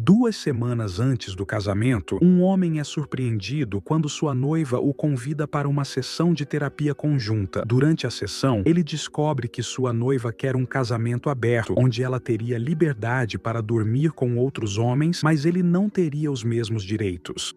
2 semanas antes do casamento, um homem é surpreendido quando sua noiva o convida para uma sessão de terapia conjunta. Durante a sessão, ele descobre que sua noiva quer um casamento aberto, onde ela teria liberdade para dormir com outros homens, mas ele não teria os mesmos direitos.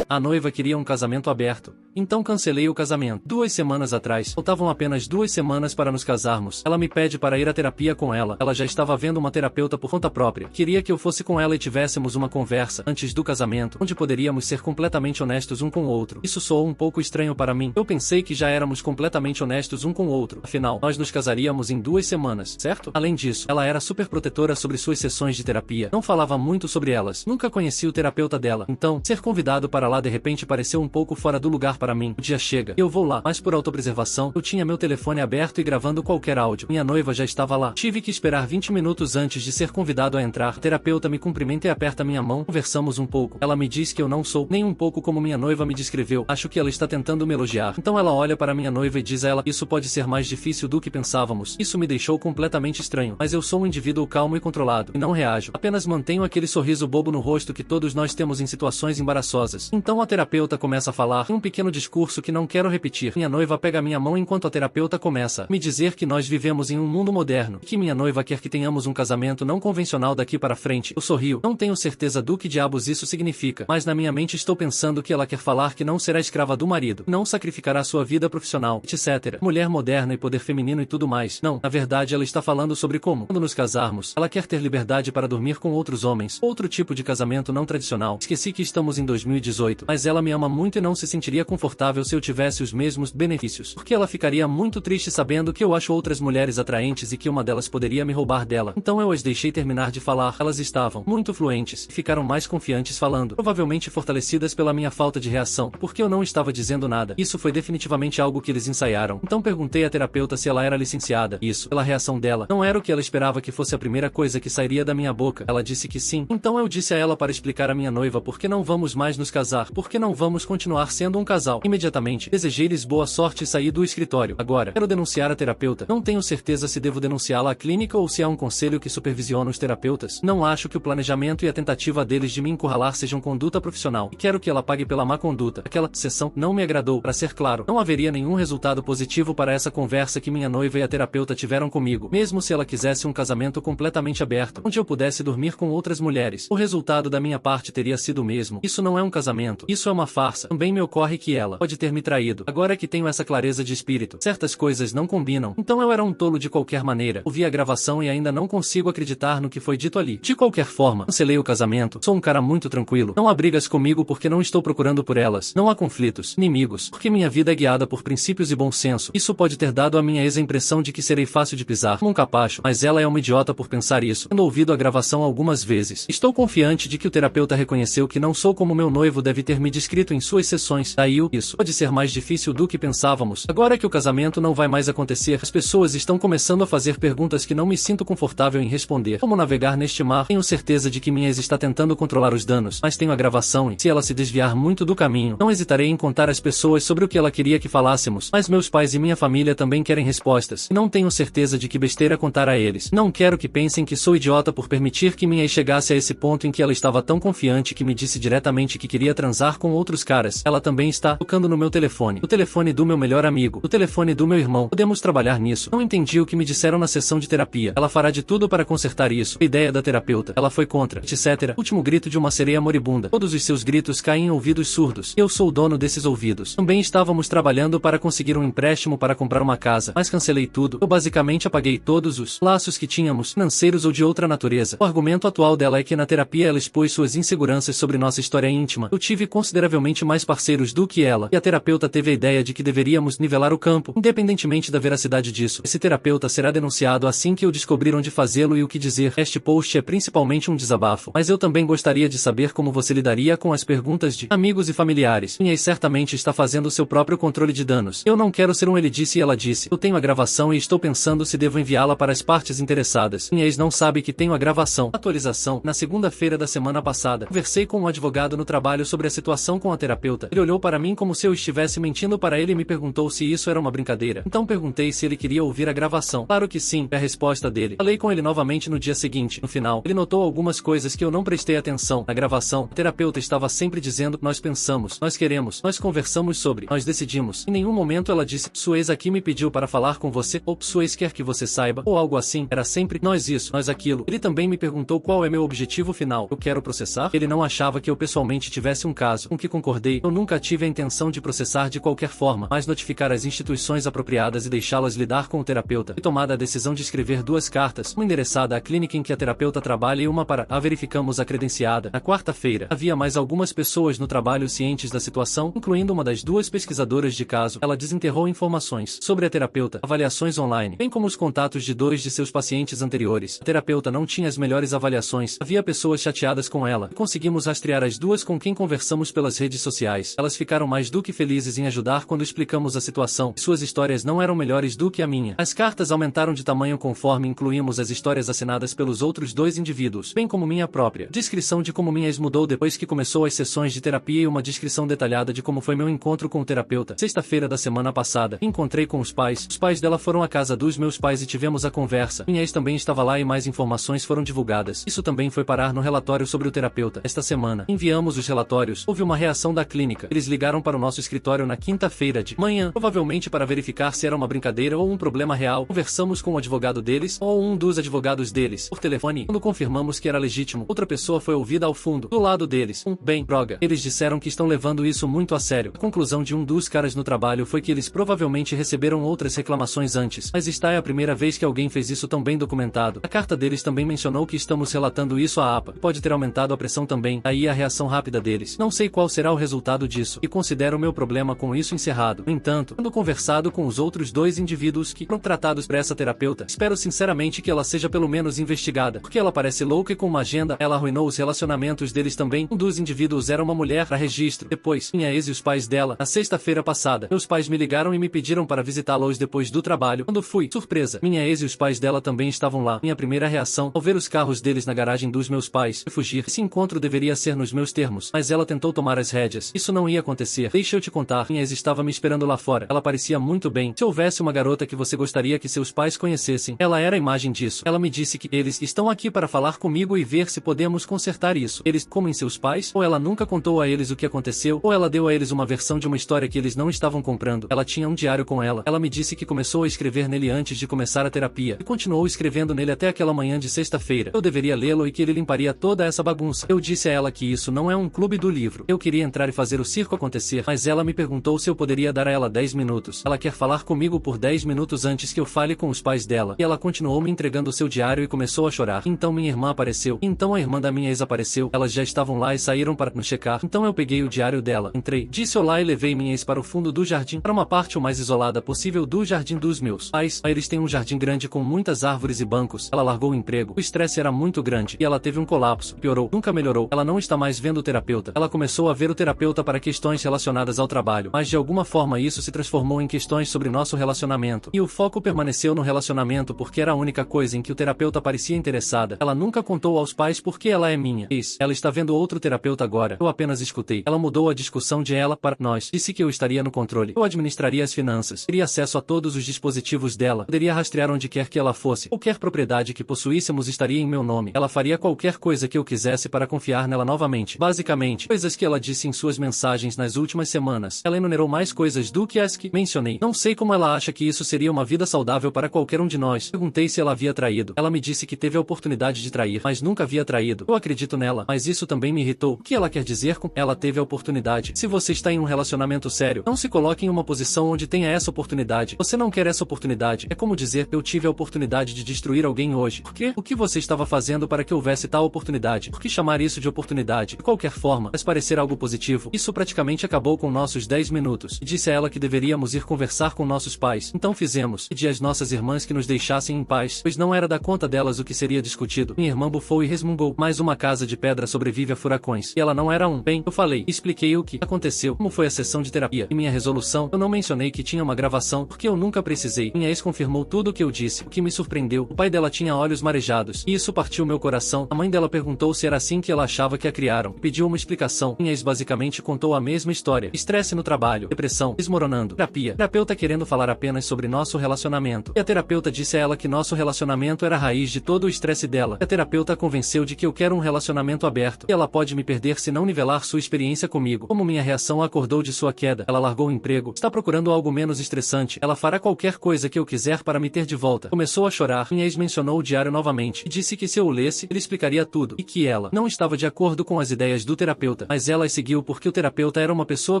A noiva queria um casamento aberto, então cancelei o casamento. 2 semanas atrás, faltavam apenas 2 semanas para nos casarmos. Ela me pede para ir à terapia com ela. Ela já estava vendo uma terapeuta por conta própria. Queria que eu fosse com ela e tivéssemos uma conversa antes do casamento, onde poderíamos ser completamente honestos um com o outro. Isso soou um pouco estranho para mim. Eu pensei que já éramos completamente honestos um com o outro. Afinal, nós nos casaríamos em 2 semanas, certo? Além disso, ela era super protetora sobre suas sessões de terapia. Não falava muito sobre elas. Nunca conheci o terapeuta dela. Então, ser convidado para lá de repente pareceu um pouco fora do lugar para mim. O dia chega, eu vou lá, mas por autopreservação, eu tinha meu telefone aberto e gravando qualquer áudio. Minha noiva já estava lá. Tive que esperar 20 minutos antes de ser convidado a entrar. A terapeuta me cumprimenta e aperta minha mão. Conversamos um pouco. Ela me diz que eu não sou nem um pouco como minha noiva me descreveu. Acho que ela está tentando me elogiar. Então ela olha para minha noiva e diz a ela: isso pode ser mais difícil do que pensávamos. Isso me deixou completamente estranho. Mas eu sou um indivíduo calmo e controlado. E não reajo. Apenas mantenho aquele sorriso bobo no rosto que todos nós temos em situações embaraçosas. Então a terapeuta começa a falar um pequeno discurso que não quero repetir. Minha noiva pega minha mão enquanto a terapeuta começa a me dizer que nós vivemos em um mundo moderno e que minha noiva quer que tenhamos um casamento não convencional daqui para frente. Eu sorrio. Não tenho certeza do que diabos isso significa, mas na minha mente estou pensando que ela quer falar que não será escrava do marido, não sacrificará sua vida profissional, etc. Mulher moderna e poder feminino e tudo mais. Não, na verdade ela está falando sobre como, quando nos casarmos, ela quer ter liberdade para dormir com outros homens, outro tipo de casamento não tradicional. Esqueci que estamos em 2018, mas ela me ama muito e não se sentiria confortável se eu tivesse os mesmos benefícios, porque ela ficaria muito triste sabendo que eu acho outras mulheres atraentes e que uma delas poderia me roubar dela. Então eu as deixei terminar de falar. Elas estavam muito fluentes e ficaram mais confiantes falando, provavelmente fortalecidas pela minha falta de reação, porque eu não estava dizendo nada. Isso foi definitivamente algo que eles ensaiaram. Então perguntei à terapeuta se ela era licenciada. Isso, pela reação dela, não era o que ela esperava que fosse a primeira coisa que sairia da minha boca. Ela disse que sim. Então eu disse a ela para explicar à minha noiva por que não vamos mais nos casar, por que não vamos continuar sendo um casal. Imediatamente, desejei-lhes boa sorte e saí do escritório. Agora, quero denunciar a terapeuta. Não tenho certeza se devo denunciá-la à clínica ou se há um conselho que supervisiona os terapeutas. Não acho que o planejamento e a tentativa deles de me encurralar sejam conduta profissional. E quero que ela pague pela má conduta. Aquela sessão não me agradou. Para ser claro, não haveria nenhum resultado positivo para essa conversa que minha noiva e a terapeuta tiveram comigo, mesmo se ela quisesse um casamento completamente aberto, onde eu pudesse dormir com outras mulheres. O resultado da minha parte teria sido o mesmo. Isso não é um casamento. Isso é uma farsa. Também me ocorre que ela pode ter me traído. Agora que tenho essa clareza de espírito, certas coisas não combinam. Então eu era um tolo de qualquer maneira. Ouvi a gravação e ainda não consigo acreditar no que foi dito ali. De qualquer forma, cancelei o casamento. Sou um cara muito tranquilo. Não há brigas comigo porque não estou procurando por elas. Não há conflitos, inimigos, porque minha vida é guiada por princípios e bom senso. Isso pode ter dado à minha ex a impressão de que serei fácil de pisar como um capacho, mas ela é uma idiota por pensar isso. Tendo ouvido a gravação algumas vezes, estou confiante de que o terapeuta reconheceu que não sou como meu noivo deve ter me descrito em suas sessões. Daí isso pode ser mais difícil do que pensávamos. Agora que o casamento não vai mais acontecer, as pessoas estão começando a fazer perguntas que não me sinto confortável em responder. Como navegar neste mar? Tenho certeza de que minha ex está tentando controlar os danos, mas tenho a gravação e, se ela se desviar muito do caminho, não hesitarei em contar às pessoas sobre o que ela queria que falássemos. Mas meus pais e minha família também querem respostas, e não tenho certeza de que besteira contar a eles. Não quero que pensem que sou idiota por permitir que minha ex chegasse a esse ponto em que ela estava tão confiante que me disse diretamente que queria transar com outros caras. Ela também está tocando no meu telefone, o telefone do meu melhor amigo, o telefone do meu irmão. Podemos trabalhar nisso. Não entendi o que me disseram na sessão de terapia. Ela fará de tudo para consertar isso. A ideia da terapeuta. Ela foi contra, etc. Último grito de uma sereia moribunda. Todos os seus gritos caem em ouvidos surdos. Eu sou o dono desses ouvidos. Também estávamos trabalhando para conseguir um empréstimo para comprar uma casa, mas cancelei tudo. Eu basicamente apaguei todos os laços que tínhamos, financeiros ou de outra natureza. O argumento atual dela é que na terapia ela expôs suas inseguranças sobre nossa história íntima. Eu tive consideravelmente mais parceiros do que ela, e a terapeuta teve a ideia de que deveríamos nivelar o campo, independentemente da veracidade disso. Esse terapeuta será denunciado assim que eu descobrir onde fazê-lo e o que dizer. Este post é principalmente um desabafo, mas eu também gostaria de saber como você lidaria com as perguntas de amigos e familiares. Minha ex certamente está fazendo seu próprio controle de danos. Eu não quero ser um ele disse e ela disse. Eu tenho a gravação e estou pensando se devo enviá-la para as partes interessadas. Minha ex não sabe que tenho a gravação. Atualização. Na segunda-feira da semana passada, conversei com um advogado no trabalho sobre sobre a situação com a terapeuta. Ele olhou para mim como se eu estivesse mentindo para ele e me perguntou se isso era uma brincadeira. Então perguntei se ele queria ouvir a gravação. Claro que sim, é a resposta dele. Falei com ele novamente no dia seguinte. No final, ele notou algumas coisas que eu não prestei atenção. Na gravação, a terapeuta estava sempre dizendo: nós pensamos, nós queremos, nós conversamos sobre, nós decidimos. Em nenhum momento ela disse: sua ex aqui me pediu para falar com você, ou sua ex quer que você saiba, ou algo assim. Era sempre nós isso, nós aquilo. Ele também me perguntou qual é meu objetivo final. Eu quero processar? Ele não achava que eu pessoalmente tivesse um caso, com que concordei. Eu nunca tive a intenção de processar de qualquer forma, mas notificar as instituições apropriadas e deixá-las lidar com o terapeuta. Foi tomada a decisão de escrever 2 cartas, uma endereçada à clínica em que a terapeuta trabalha e uma para a verificamos a credenciada. Na quarta-feira, havia mais algumas pessoas no trabalho cientes da situação, incluindo uma das 2 pesquisadoras de caso. Ela desenterrou informações sobre a terapeuta, avaliações online, bem como os contatos de 2 de seus pacientes anteriores. A terapeuta não tinha as melhores avaliações, havia pessoas chateadas com ela. Conseguimos rastrear as 2 com quem conversamos pelas redes sociais. Elas ficaram mais do que felizes em ajudar quando explicamos a situação. Suas histórias não eram melhores do que a minha. As cartas aumentaram de tamanho conforme incluímos as histórias assinadas pelos outros 2 indivíduos, bem como minha própria. Descrição de como minha ex mudou depois que começou as sessões de terapia e uma descrição detalhada de como foi meu encontro com o terapeuta. Sexta-feira da semana passada, encontrei com os pais. Os pais dela foram à casa dos meus pais e tivemos a conversa. Minha ex também estava lá e mais informações foram divulgadas. Isso também foi parar no relatório sobre o terapeuta. Esta semana, enviamos os relatórios. Houve uma reação da clínica. Eles ligaram para o nosso escritório na quinta-feira de manhã, provavelmente para verificar se era uma brincadeira ou um problema real. Conversamos com o advogado deles, ou um dos advogados deles, por telefone. Quando confirmamos que era legítimo, outra pessoa foi ouvida ao fundo, do lado deles. Bem, droga. Eles disseram que estão levando isso muito a sério. A conclusão de um dos caras no trabalho foi que eles provavelmente receberam outras reclamações antes, mas esta é a primeira vez que alguém fez isso tão bem documentado. A carta deles também mencionou que estamos relatando isso à APA. Pode ter aumentado a pressão também. Aí a reação rápida deles. Não sei qual será o resultado disso, e considero meu problema com isso encerrado. No entanto, tendo conversado com os outros 2 indivíduos que foram tratados por essa terapeuta, espero sinceramente que ela seja pelo menos investigada, porque ela parece louca e com uma agenda. Ela arruinou os relacionamentos deles também. Um dos indivíduos era uma mulher para registro. Depois, minha ex e os pais dela. Na sexta-feira passada, meus pais me ligaram e me pediram para visitá-los depois do trabalho. Quando fui, surpresa, minha ex e os pais dela também estavam lá. Minha primeira reação, ao ver os carros deles na garagem dos meus pais, foi fugir. Esse encontro deveria ser nos meus termos, mas ela tentou tomar as rédeas. Isso não ia acontecer. Deixa eu te contar, minha ex estava me esperando lá fora. Ela parecia muito bem. Se houvesse uma garota que você gostaria que seus pais conhecessem, ela era a imagem disso. Ela me disse que eles estão aqui para falar comigo e ver se podemos consertar isso. Eles, como em seus pais, ou ela nunca contou a eles o que aconteceu, ou ela deu a eles uma versão de uma história que eles não estavam comprando. Ela tinha um diário com ela. Ela me disse que começou a escrever nele antes de começar a terapia, e continuou escrevendo nele até aquela manhã de sexta-feira. Eu deveria lê-lo e que ele limparia toda essa bagunça. Eu disse a ela que isso não é um clube do livro. Eu queria entrar e fazer o circo acontecer, mas ela me perguntou se eu poderia dar a ela 10 minutos. Ela quer falar comigo por 10 minutos antes que eu fale com os pais dela. E ela continuou me entregando seu diário e começou a chorar. Então minha irmã apareceu. Então a irmã da minha ex apareceu. Elas já estavam lá e saíram para nos checar. Então eu peguei o diário dela. Entrei, disse olá e levei minha ex para o fundo do jardim, para uma parte o mais isolada possível do jardim dos meus pais. Eles têm um jardim grande com muitas árvores e bancos. Ela largou o emprego. O estresse era muito grande e ela teve um colapso. Piorou. Nunca melhorou. Ela não está mais vendo o terapeuta. Ela começou a ver o terapeuta para questões relacionadas ao trabalho, mas de alguma forma isso se transformou em questões sobre nosso relacionamento. E o foco permaneceu no relacionamento porque era a única coisa em que o terapeuta parecia interessada. Ela nunca contou aos pais porque ela é minha ex. Ela está vendo outro terapeuta agora. Eu apenas escutei. Ela mudou a discussão de ela para nós. Disse que eu estaria no controle. Eu administraria as finanças. Teria acesso a todos os dispositivos dela. Poderia rastrear onde quer que ela fosse. Qualquer propriedade que possuíssemos estaria em meu nome. Ela faria qualquer coisa que eu quisesse para confiar nela novamente. Basicamente, coisas que ela disse em suas mensagens nas últimas semanas. Ela enumerou mais coisas do que as que mencionei. Não sei como ela acha que isso seria uma vida saudável para qualquer um de nós. Perguntei se ela havia traído. Ela me disse que teve a oportunidade de trair, mas nunca havia traído. Eu acredito nela, mas isso também me irritou. O que ela quer dizer com ela teve a oportunidade? Se você está em um relacionamento sério, não se coloque em uma posição onde tenha essa oportunidade. Você não quer essa oportunidade. É como dizer, eu tive a oportunidade de destruir alguém hoje. Por quê? O que você estava fazendo para que houvesse tal oportunidade? Por que chamar isso de oportunidade? De qualquer forma, mas parecer algo positivo. Isso praticamente acabou com nossos 10 minutos. E disse a ela que deveríamos ir conversar com nossos pais. Então fizemos. Pedi às nossas irmãs que nos deixassem em paz, pois não era da conta delas o que seria discutido. Minha irmã bufou e resmungou. Mais uma casa de pedra sobrevive a furacões. E ela não era um. Bem, eu falei. Expliquei o que aconteceu. Como foi a sessão de terapia. E minha resolução. Eu não mencionei que tinha uma gravação, porque eu nunca precisei. Minha ex confirmou tudo o que eu disse. O que me surpreendeu. O pai dela tinha olhos marejados. E isso partiu meu coração. A mãe dela perguntou se era assim que ela achava que a criaram. Pediu uma explicação situação. Minha ex basicamente contou a mesma história. Estresse no trabalho, depressão, desmoronando. Terapeuta querendo falar apenas sobre nosso relacionamento. E a terapeuta disse a ela que nosso relacionamento era a raiz de todo o estresse dela. E a terapeuta a convenceu de que eu quero um relacionamento aberto. E ela pode me perder se não nivelar sua experiência comigo. Como minha reação a acordou de sua queda, ela largou o emprego. Está procurando algo menos estressante. Ela fará qualquer coisa que eu quiser para me ter de volta. Começou a chorar. Minha ex mencionou o diário novamente. E disse que se eu o lesse, ele explicaria tudo. E que ela não estava de acordo com as ideias do terapeuta. Mas ela as seguiu porque o terapeuta era uma pessoa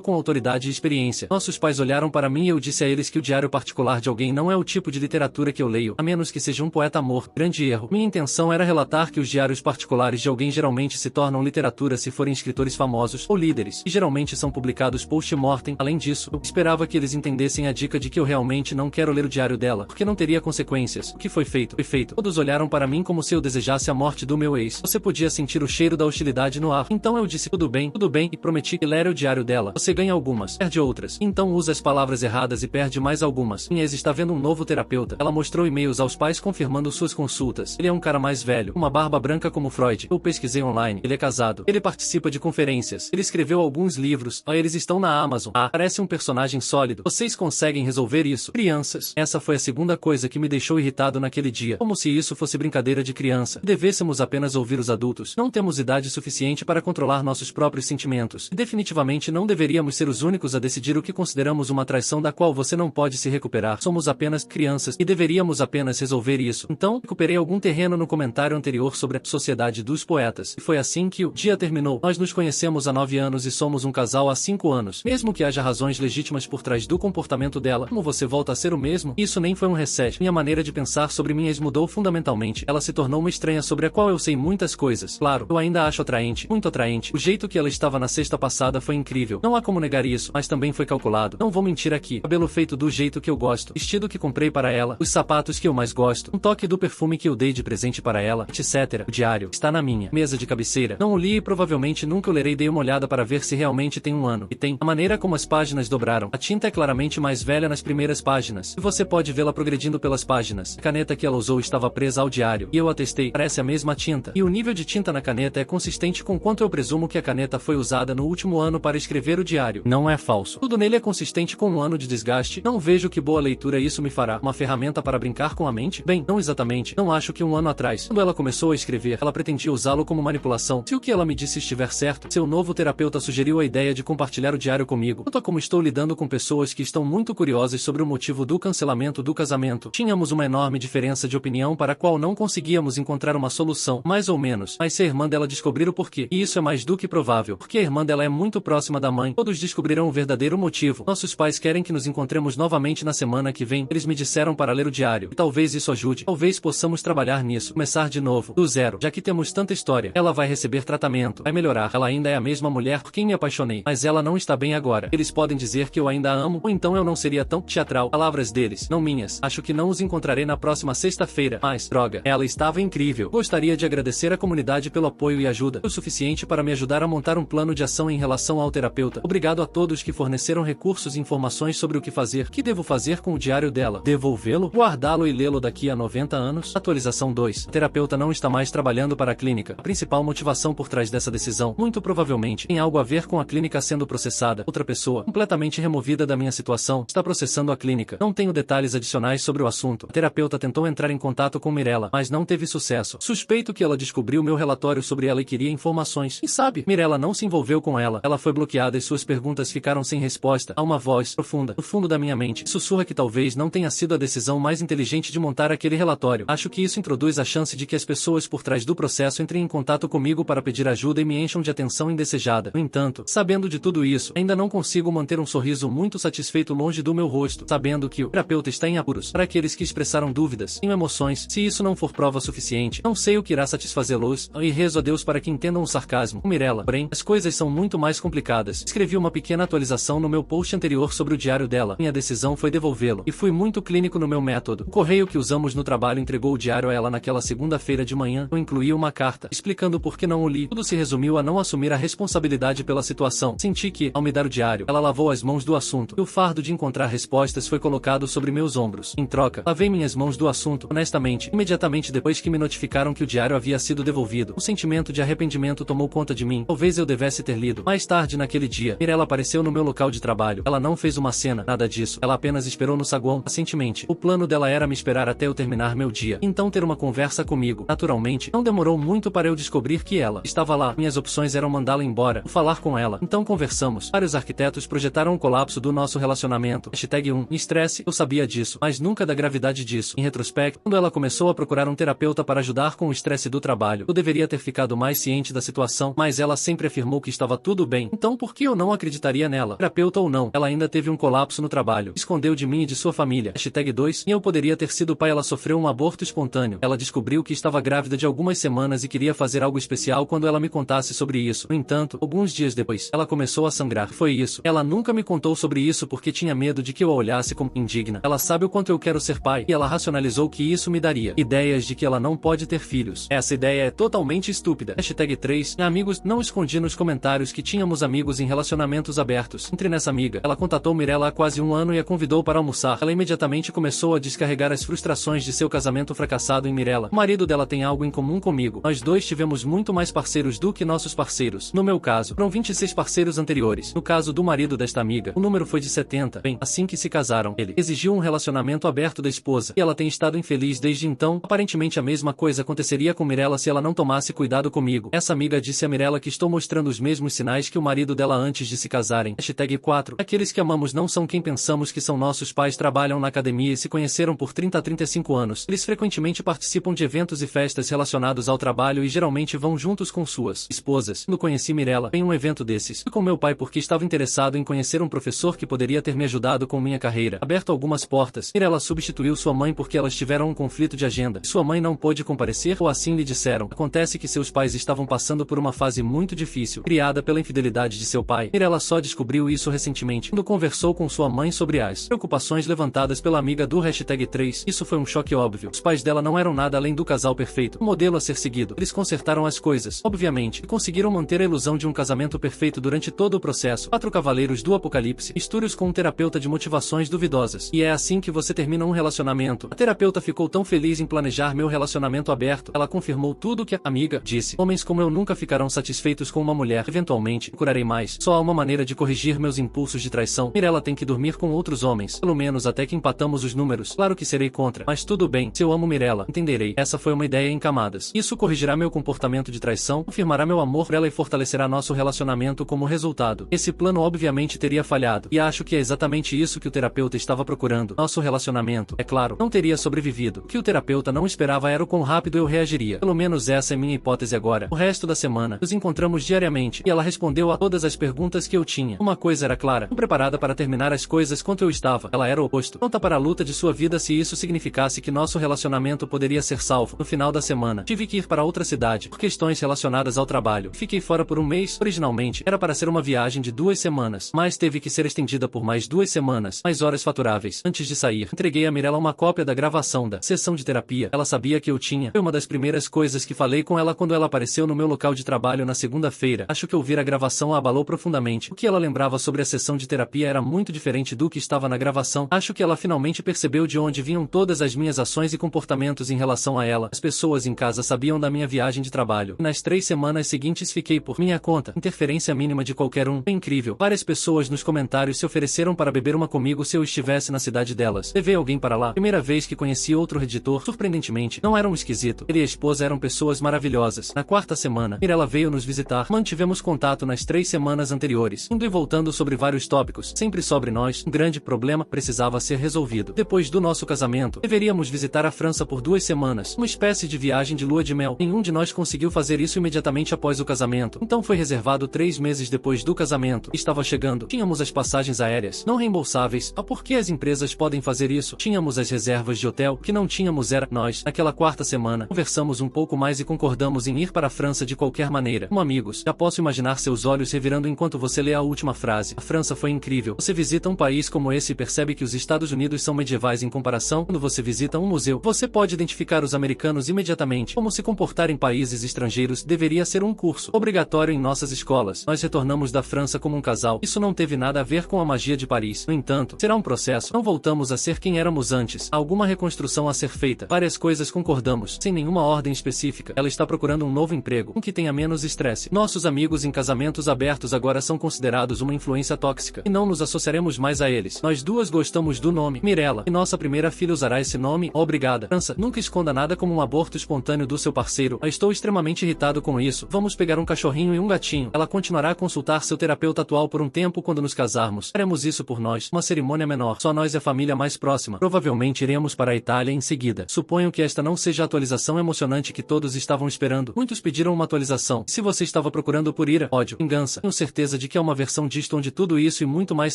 com autoridade e experiência. Nossos pais olharam para mim e eu disse a eles que o diário particular de alguém não é o tipo de literatura que eu leio, a menos que seja um poeta morto. Grande erro. Minha intenção era relatar que os diários particulares de alguém geralmente se tornam literatura se forem escritores famosos ou líderes, e geralmente são publicados post-mortem. Além disso, eu esperava que eles entendessem a dica de que eu realmente não quero ler o diário dela, porque não teria consequências. O que foi feito? Foi feito. Todos olharam para mim como se eu desejasse a morte do meu ex. Você podia sentir o cheiro da hostilidade no ar. Então eu disse tudo bem, e prometi que ler o diário dela. Você ganha algumas, perde outras. Então usa as palavras erradas e perde mais algumas. Minha ex está vendo um novo terapeuta. Ela mostrou e-mails aos pais confirmando suas consultas. Ele é um cara mais velho, uma barba branca como Freud. Eu pesquisei online. Ele é casado. Ele participa de conferências. Ele escreveu alguns livros. Eles estão na Amazon. Parece um personagem sólido. Vocês conseguem resolver isso? Crianças. Essa foi a segunda coisa que me deixou irritado naquele dia. Como se isso fosse brincadeira de criança. Devêssemos apenas ouvir os adultos. Não temos idade suficiente para controlar nossos próprios sentimentos. E definitivamente não deveríamos ser os únicos a decidir o que consideramos uma traição da qual você não pode se recuperar. Somos apenas crianças e deveríamos apenas resolver isso. Então, recuperei algum terreno no comentário anterior sobre a Sociedade dos Poetas. E foi assim que o dia terminou. Nós nos conhecemos há 9 anos e somos um casal há 5 anos. Mesmo que haja razões legítimas por trás do comportamento dela, como você volta a ser o mesmo? Isso nem foi um reset. Minha maneira de pensar sobre minha ex mudou fundamentalmente. Ela se tornou uma estranha sobre a qual eu sei muitas coisas. Claro, eu ainda acho atraente, muito atraente. O jeito que ela estava na sexta passada foi incrível. Não há como negar isso, mas também foi calculado. Não vou mentir aqui. Cabelo feito do jeito que eu gosto. Vestido que comprei para ela. Os sapatos que eu mais gosto. Um toque do perfume que eu dei de presente para ela, etc. O diário está na minha mesa de cabeceira. Não o li e provavelmente nunca o lerei. Dei uma olhada para ver se realmente tem um ano. E tem. A maneira como as páginas dobraram. A tinta é claramente mais velha nas primeiras páginas. E você pode vê-la progredindo pelas páginas. A caneta que ela usou estava presa ao diário. E eu a testei. Parece a mesma tinta. E o nível de tinta na caneta é consistente com quanto eu presumo que a caneta foi usada no último ano para escrever o diário. Não é falso. Tudo nele é consistente com um ano de desgaste. Não vejo que boa leitura isso me fará. Uma ferramenta para brincar com a mente? Bem, não exatamente. Não acho que um ano atrás, quando ela começou a escrever, ela pretendia usá-lo como manipulação. Se o que ela me disse estiver certo, seu novo terapeuta sugeriu a ideia de compartilhar o diário comigo. Quanto a como estou lidando com pessoas que estão muito curiosas sobre o motivo do cancelamento do casamento. Tínhamos uma enorme diferença de opinião para a qual não conseguíamos encontrar uma solução, mais ou menos. Mas se a irmã dela descobrir o porquê, e isso é mais do que provável, porque a irmã dela é muito próxima da mãe, todos descobrirão o verdadeiro motivo. Nossos pais querem que nos encontremos novamente na semana que vem. Eles me disseram para ler o diário, e talvez isso ajude. Talvez possamos trabalhar nisso. Começar de novo, do zero. Já que temos tanta história, ela vai receber tratamento, vai melhorar. Ela ainda é a mesma mulher por quem me apaixonei, mas ela não está bem agora. Eles podem dizer que eu ainda a amo, ou então eu não seria tão teatral. Palavras deles, não minhas. Acho que não os encontrarei na próxima sexta-feira, mas, droga, ela estava incrível. Gostaria de agradecer à comunidade pelo apoio e ajuda, o suficiente para me ajudar a montar um plano de ação em relação ao terapeuta. Obrigado a todos que forneceram recursos e informações sobre o que fazer. Que devo fazer com o diário dela? Devolvê-lo? Guardá-lo e lê-lo daqui a 90 anos? Atualização 2. A terapeuta não está mais trabalhando para a clínica. A principal motivação por trás dessa decisão, muito provavelmente, tem algo a ver com a clínica sendo processada. Outra pessoa, completamente removida da minha situação, está processando a clínica. Não tenho detalhes adicionais sobre o assunto. A terapeuta tentou entrar em contato com Mirella, mas não teve sucesso. Suspeito que ela descobriu meu relatório sobre ela e queria informações. E sabe, Mirella não se envolveu com ela. Ela foi bloqueada e suas perguntas ficaram sem resposta. Há uma voz profunda, no fundo da minha mente, sussurra que talvez não tenha sido a decisão mais inteligente de montar aquele relatório. Acho que isso introduz a chance de que as pessoas por trás do processo entrem em contato comigo para pedir ajuda e me encham de atenção indesejada. No entanto, sabendo de tudo isso, ainda não consigo manter um sorriso muito satisfeito longe do meu rosto, sabendo que o terapeuta está em apuros. Para aqueles que expressaram dúvidas, tenho emoções, se isso não for prova suficiente, não sei o que irá satisfazê-los, e rezo a Deus para que entendam o sarcasmo. Com Mirella, porém, as coisas são muito mais complicadas. Escrevi uma pequena atualização no meu post anterior sobre o diário dela. Minha decisão foi devolvê-lo, e fui muito clínico no meu método. O correio que usamos no trabalho entregou o diário a ela naquela segunda-feira de manhã. Eu incluí uma carta, explicando por que não o li. Tudo se resumiu a não assumir a responsabilidade pela situação. Senti que, ao me dar o diário, ela lavou as mãos do assunto, e o fardo de encontrar respostas foi colocado sobre meus ombros. Em troca, lavei minhas mãos do assunto, honestamente, imediatamente depois que me notificaram que o diário havia sido devolvido. Um sentimento de arrependimento tomou conta de mim. Talvez Talvez eu devesse ter lido. Mais tarde naquele dia, Mirella apareceu no meu local de trabalho. Ela não fez uma cena, nada disso. Ela apenas esperou no saguão, pacientemente. O plano dela era me esperar até eu terminar meu dia. Então ter uma conversa comigo. Naturalmente, não demorou muito para eu descobrir que ela estava lá. Minhas opções eram mandá-la embora ou falar com ela. Então conversamos. Vários arquitetos projetaram um colapso do nosso relacionamento. #1. Estresse. Eu sabia disso, mas nunca da gravidade disso. Em retrospecto, quando ela começou a procurar um terapeuta para ajudar com o estresse do trabalho, eu deveria ter ficado mais ciente da situação, mas ela sempre afirmou que estava tudo bem. Então por que eu não acreditaria nela? Terapeuta ou não, ela ainda teve um colapso no trabalho. Escondeu de mim e de sua família. #2. E eu poderia ter sido pai. Ela sofreu um aborto espontâneo. Ela descobriu que estava grávida de algumas semanas e queria fazer algo especial quando ela me contasse sobre isso. No entanto, alguns dias depois, ela começou a sangrar. Foi isso. Ela nunca me contou sobre isso porque tinha medo de que eu a olhasse como indigna. Ela sabe o quanto eu quero ser pai, e ela racionalizou que isso me daria ideias de que ela não pode ter filhos. Essa ideia é totalmente estúpida. #3. Amigos. Não escondi nos comentários que tínhamos amigos em relacionamentos abertos. Entre nessa amiga. Ela contatou Mirella há quase um ano e a convidou para almoçar. Ela imediatamente começou a descarregar as frustrações de seu casamento fracassado em Mirella. O marido dela tem algo em comum comigo. Nós dois tivemos muito mais parceiros do que nossos parceiros. No meu caso, foram 26 parceiros anteriores. No caso do marido desta amiga, o número foi de 70. Bem, assim que se casaram, ele exigiu um relacionamento aberto da esposa, e ela tem estado infeliz desde então. Aparentemente a mesma coisa aconteceria com Mirella se ela não tomasse cuidado comigo. Essa amiga disse a Mirella que estou mostrando os mesmos sinais que o marido dela antes de se casarem. #4. Aqueles que amamos não são quem pensamos que são. Nossos pais trabalham na academia e se conheceram por 30 a 35 anos. Eles frequentemente participam de eventos e festas relacionados ao trabalho e geralmente vão juntos com suas esposas. Quando conheci Mirella em um evento desses, fui com meu pai porque estava interessado em conhecer um professor que poderia ter me ajudado com minha carreira, aberto algumas portas. Mirella substituiu sua mãe porque elas tiveram um conflito de agenda. Sua mãe não pôde comparecer, ou assim lhe disseram. Acontece que seus pais estavam passando por uma fase muito difícil, criada pela infidelidade de seu pai. Mirella só descobriu isso recentemente, quando conversou com sua mãe sobre as preocupações levantadas pela amiga do #3. Isso foi um choque óbvio. Os pais dela não eram nada além do casal perfeito, um modelo a ser seguido. Eles consertaram as coisas, obviamente, e conseguiram manter a ilusão de um casamento perfeito durante todo o processo. 4 cavaleiros do apocalipse. Misture-os com um terapeuta de motivações duvidosas. E é assim que você termina um relacionamento. A terapeuta ficou tão feliz em planejar meu relacionamento aberto. Ela confirmou tudo o que a amiga disse. Homens como eu nunca ficarão satisfeitos com uma mulher. Eventualmente, procurarei mais. Só há uma maneira de corrigir meus impulsos de traição. Mirella tem que dormir com outros homens. Pelo menos até que empatamos os números. Claro que serei contra. Mas tudo bem. Se eu amo Mirella, entenderei. Essa foi uma ideia em camadas. Isso corrigirá meu comportamento de traição, confirmará meu amor por ela e fortalecerá nosso relacionamento como resultado. Esse plano obviamente teria falhado. E acho que é exatamente isso que o terapeuta estava procurando. Nosso relacionamento, é claro, não teria sobrevivido. O que o terapeuta não esperava era o quão rápido eu reagiria. Pelo menos essa é minha hipótese agora. O resto da semana, nos encontramos diariamente, e ela respondeu a todas as perguntas que eu tinha. Uma coisa era clara, não preparada para terminar as coisas quanto eu estava. Ela era o oposto, pronta para a luta de sua vida se isso significasse que nosso relacionamento poderia ser salvo. No final da semana, tive que ir para outra cidade, por questões relacionadas ao trabalho. Fiquei fora por um mês. Originalmente, era para ser uma viagem de 2 semanas, mas teve que ser estendida por mais 2 semanas, mais horas faturáveis. Antes de sair, entreguei a Mirella uma cópia da gravação da sessão de terapia. Ela sabia que eu tinha. Foi uma das primeiras coisas que falei com ela quando ela apareceu no meu local de trabalho na segunda-feira. Acho que ouvir a gravação a abalou profundamente. O que ela lembrava sobre a sessão de terapia era muito diferente do que estava na gravação. Acho que ela finalmente percebeu de onde vinham todas as minhas ações e comportamentos em relação a ela. As pessoas em casa sabiam da minha viagem de trabalho. Nas 3 semanas seguintes fiquei por minha conta. Interferência mínima de qualquer um. Foi incrível. Várias pessoas nos comentários se ofereceram para beber uma comigo se eu estivesse na cidade delas. Levei alguém para lá. Primeira vez que conheci outro reditor. Surpreendentemente, não era um esquisito. Ele e a esposa eram pessoas maravilhosas. Na 4ª semana, Mirella veio nos visitar. Mantivemos contato nas 3 semanas anteriores, indo e voltando sobre vários tópicos. Sempre sobre nós, um grande problema precisava ser resolvido. Depois do nosso casamento, deveríamos visitar a França por 2 semanas. Uma espécie de viagem de lua de mel. Nenhum de nós conseguiu fazer isso imediatamente após o casamento. Então foi reservado 3 meses depois do casamento. Estava chegando. Tínhamos as passagens aéreas, não reembolsáveis. Por que as empresas podem fazer isso? Tínhamos as reservas de hotel. O que não tínhamos era nós. Naquela 4ª semana, conversamos um pouco mais e concordamos em ir para a França de qualquer maneira. Como amigos, já posso imaginar seus olhos revirando enquanto você lê a última frase. A França foi incrível. Você visita um país como esse e percebe que os Estados Unidos são medievais em comparação. Quando você visita um museu, você pode identificar os americanos imediatamente. Como se comportar em países estrangeiros deveria ser um curso obrigatório em nossas escolas. Nós retornamos da França como um casal. Isso não teve nada a ver com a magia de Paris. No entanto, será um processo. Não voltamos a ser quem éramos antes. Há alguma reconstrução a ser feita. Várias coisas concordamos, sem nenhuma ordem específica. Ela está procurando um novo emprego, um que tenha menos estresse. Nossos amigos em casamentos abertos agora são considerados uma influência tóxica, e não nos associaremos mais a eles. Nós duas gostamos do nome Mirella, e nossa primeira filha usará esse nome. Obrigada. França, nunca esconda nada como um aborto espontâneo do seu parceiro. Eu estou extremamente irritado com isso. Vamos pegar um cachorrinho e um gatinho. Ela continuará a consultar seu terapeuta atual por um tempo quando nos casarmos. Faremos isso por nós. Uma cerimônia menor. Só nós e a família mais próxima. Provavelmente iremos para a Itália em seguida. Suponho que esta não seja a atualização emocionante que todos estavam esperando. Muitos pediram uma atualização. Se você estava procurando por ira, ódio, vingança, tenho certeza de que é uma versão disto onde tudo isso e muito mais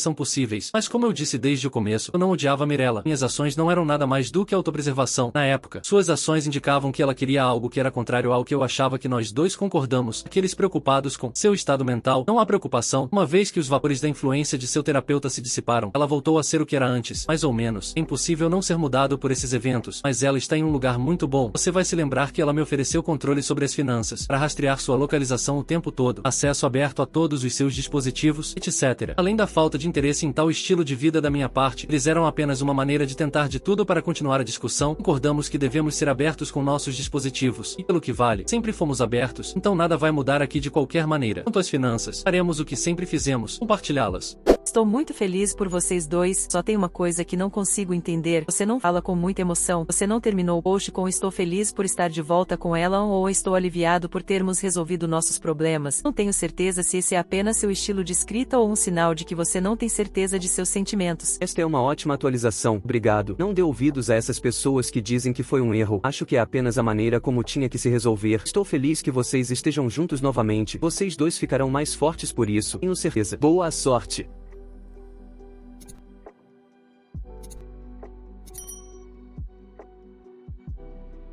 são possíveis. Mas como eu disse desde o começo, eu não odiava Mirella. Minhas ações não eram nada mais do que autopreservação. Na época, suas ações indicavam que ela queria algo que era contrário ao que eu achava que nós dois concordamos. Aqueles preocupados com seu estado mental. Não há preocupação. Uma vez que os vapores da influência de seu terapeuta se dissiparam, ela voltou a ser o que era antes. Mais ou menos. É impossível não ser mudado por esses eventos. Mas ela está em um lugar muito bom. Você vai se lembrar que ela me ofereceu controle sobre as finanças, para rastrear sua localização o tempo todo, acesso aberto a todos os seus dispositivos, etc. Além da falta de interesse em tal estilo de vida da minha parte, eles eram apenas uma maneira de tentar de tudo para continuar a discussão. Concordamos que devemos ser abertos com nossos dispositivos, e pelo que vale, sempre fomos abertos, então nada vai mudar aqui de qualquer maneira. Quanto às finanças, faremos o que sempre fizemos, compartilhá-las. Estou muito feliz por vocês dois, só tem uma coisa que não consigo entender, você não fala com muita emoção, você não terminou o post com estou feliz por estar de volta com ela ou estou aliviado por termos resolvido nossos problemas. Não tenho certeza se esse é apenas seu estilo de escrita ou um sinal de que você não tem certeza de seus sentimentos. Esta é uma ótima atualização, obrigado. Não dê ouvidos a essas pessoas que dizem que foi um erro, acho que é apenas a maneira como tinha que se resolver. Estou feliz que vocês estejam juntos novamente, vocês dois ficarão mais fortes por isso, tenho certeza. Boa sorte!